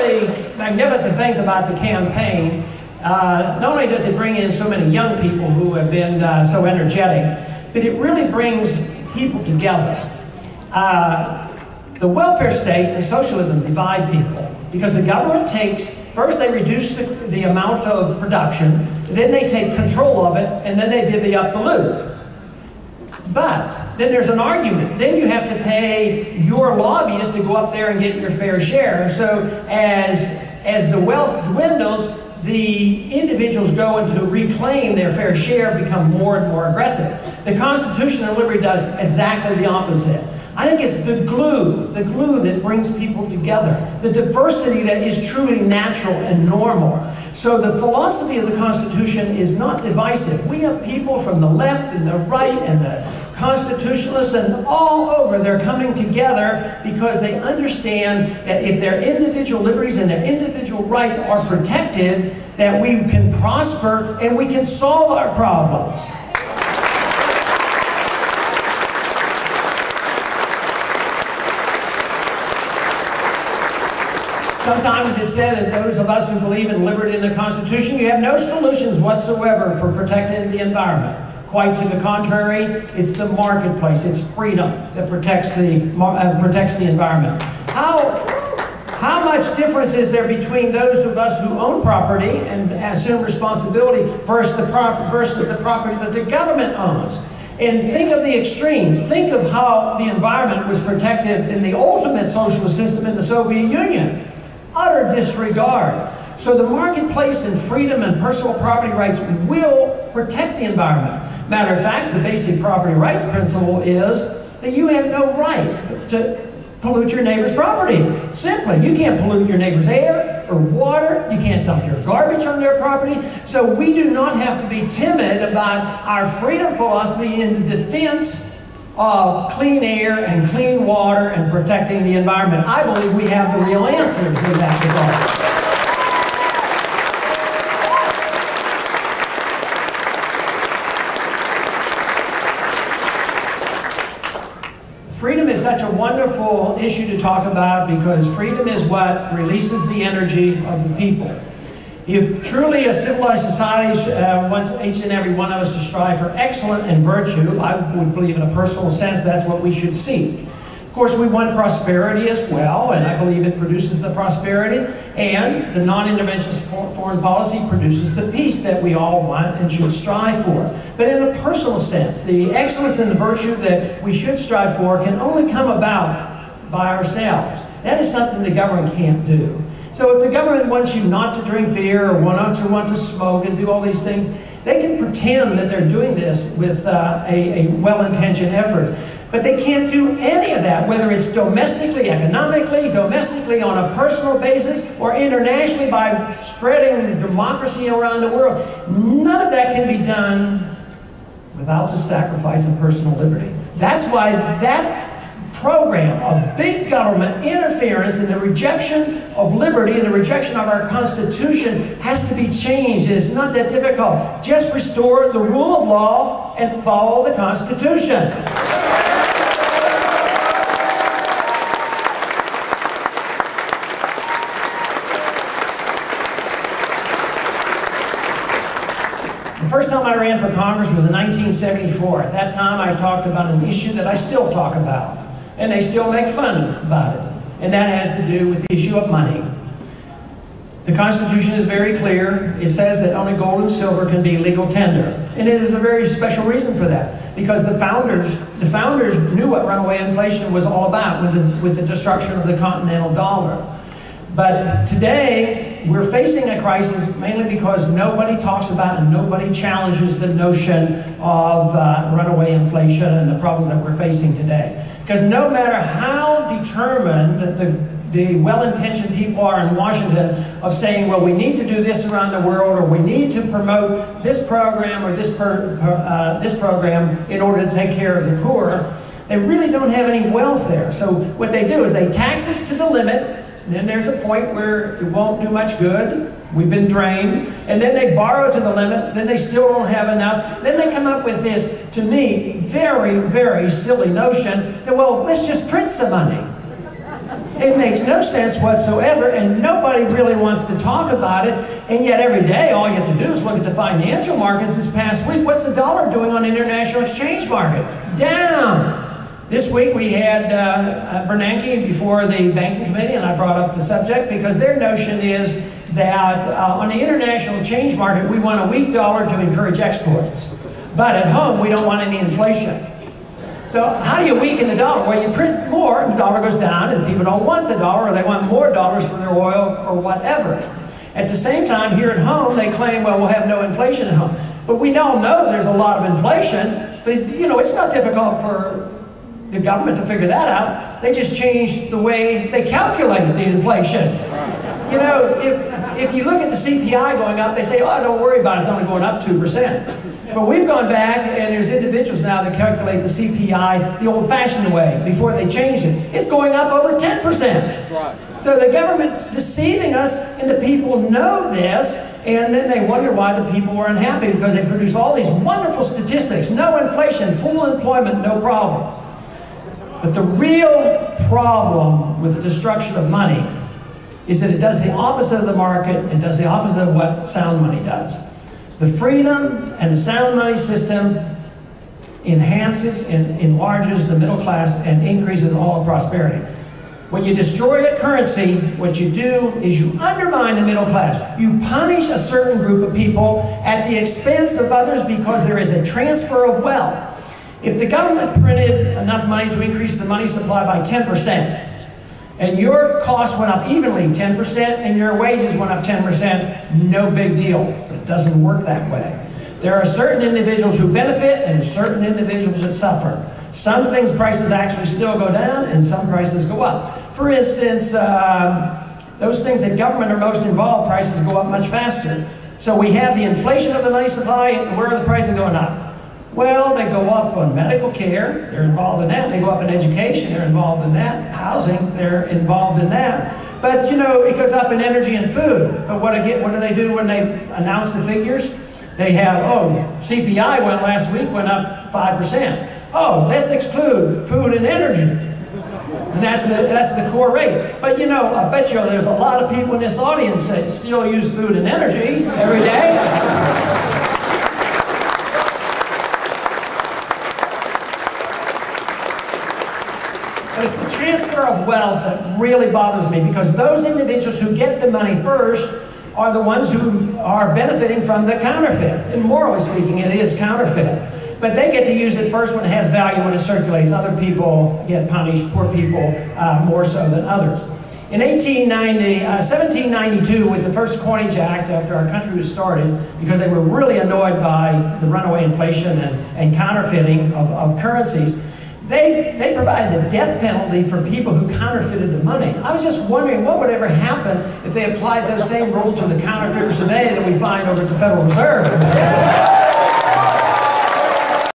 the magnificent things about the campaign, not only does it bring in so many young people who have been so energetic, but it really brings people together. The welfare state and socialism divide people because the government takes, first they reduce the amount of production, then they take control of it, and then they divvy up the loot. But then there's an argument. Then you have to pay your lobbyists to go up there and get your fair share. So as the wealth dwindles, the individuals go in to reclaim their fair share, become more and more aggressive. The Constitution and liberty does exactly the opposite. I think it's the glue that brings people together, the diversity that is truly natural and normal. So the philosophy of the Constitution is not divisive. We have people from the left and the right and the constitutionalists and all over. They're coming together because they understand that if their individual liberties and their individual rights are protected, that we can prosper and we can solve our problems. Sometimes it's said that those of us who believe in liberty and the Constitution, you have no solutions whatsoever for protecting the environment. Quite to the contrary, it's the marketplace, it's freedom that protects the environment. How much difference is there between those of us who own property and assume responsibility versus the property that the government owns? And think of the extreme. Think of how the environment was protected in the ultimate socialist system in the Soviet Union. Utter disregard. So the marketplace and freedom and personal property rights will protect the environment. Matter of fact, the basic property rights principle is that you have no right to pollute your neighbor's property. Simply, you can't pollute your neighbor's air or water. You can't dump your garbage on their property. So we do not have to be timid about our freedom philosophy in the defense of clean air and clean water and protecting the environment. I believe we have the real answers in that regard. Freedom is such a wonderful issue to talk about because freedom is what releases the energy of the people. If truly a civilized society wants each and every one of us to strive for excellence and virtue, I would believe in a personal sense that's what we should seek. Of course, we want prosperity as well, and I believe it produces the prosperity, and the non-interventionist foreign policy produces the peace that we all want and should strive for. But in a personal sense, the excellence and the virtue that we should strive for can only come about by ourselves. That is something the government can't do. So if the government wants you not to drink beer or want to smoke and do all these things, they can pretend that they're doing this with a well-intentioned effort. But they can't do any of that, whether it's domestically, economically, domestically on a personal basis, or internationally by spreading democracy around the world. None of that can be done without the sacrifice of personal liberty. That's why that program of big government interference and the rejection of liberty and the rejection of our Constitution has to be changed. It's not that difficult. Just restore the rule of law and follow the Constitution. The first time I ran for Congress was in 1974. At that time I talked about an issue that I still talk about. And they still make fun about it. And that has to do with the issue of money. The Constitution is very clear. It says that only gold and silver can be legal tender. And it is a very special reason for that. Because the founders knew what runaway inflation was all about with the destruction of the continental dollar. But today, we're facing a crisis mainly because nobody talks about and nobody challenges the notion of runaway inflation and the problems that we're facing today. Because no matter how determined the well-intentioned people are in Washington of saying, well, we need to do this around the world, or we need to promote this program or this program in order to take care of the poor, they really don't have any wealth there. So what they do is they tax us to the limit. Then there's a point where it won't do much good. We've been drained. And then they borrow to the limit. Then they still don't have enough. Then they come up with this, to me, very, very silly notion that, well, let's just print some money. It makes no sense whatsoever, and nobody really wants to talk about it. And yet every day, all you have to do is look at the financial markets this past week. What's the dollar doing on the international exchange market? Down. This week we had Bernanke before the banking committee, and I brought up the subject because their notion is that on the international exchange market, we want a weak dollar to encourage exports. But at home, we don't want any inflation. So how do you weaken the dollar? Well, you print more, and the dollar goes down, and people don't want the dollar, or they want more dollars for their oil or whatever. At the same time, here at home, they claim, well, we'll have no inflation at home. But we all know there's a lot of inflation, but you know, it's not difficult for the government to figure that out. They just changed the way they calculate the inflation. You know, if you look at the CPI going up, they say, oh, don't worry about it, it's only going up 2%. But we've gone back, and there's individuals now that calculate the CPI the old-fashioned way, before they changed it. It's going up over 10%. Right. So the government's deceiving us, and the people know this, and then they wonder why the people are unhappy, because they produce all these wonderful statistics. No inflation, full employment, no problem. But the real problem with the destruction of money is that it does the opposite of the market and does the opposite of what sound money does. The freedom and the sound money system enhances and enlarges the middle class and increases all of prosperity. When you destroy a currency, what you do is you undermine the middle class. You punish a certain group of people at the expense of others because there is a transfer of wealth. If the government printed enough money to increase the money supply by 10%, and your costs went up evenly 10%, and your wages went up 10%, no big deal. But it doesn't work that way. There are certain individuals who benefit and certain individuals that suffer. Some things prices actually still go down, and some prices go up. For instance, those things that government are most involved, prices go up much faster. So we have the inflation of the money supply, and where are the prices going up? Well, they go up on medical care, they're involved in that. They go up in education, they're involved in that. Housing, they're involved in that. But you know, it goes up in energy and food. But what do they do when they announce the figures? They have, oh, CPI last week went up 5%. Oh, let's exclude food and energy. And that's the core rate. But you know, I bet you there's a lot of people in this audience that still use food and energy every day. But it's the transfer of wealth that really bothers me, because those individuals who get the money first are the ones who are benefiting from the counterfeit. And morally speaking, it is counterfeit. But they get to use it first when it has value, when it circulates. Other people get punished, poor people more so than others. In 1792, with the first Coinage Act, after our country was started, because they were really annoyed by the runaway inflation and counterfeiting of currencies, they provided the death penalty for people who counterfeited the money. I was just wondering what would ever happen if they applied those same rules to the counterfeiters today that we find over at the Federal Reserve.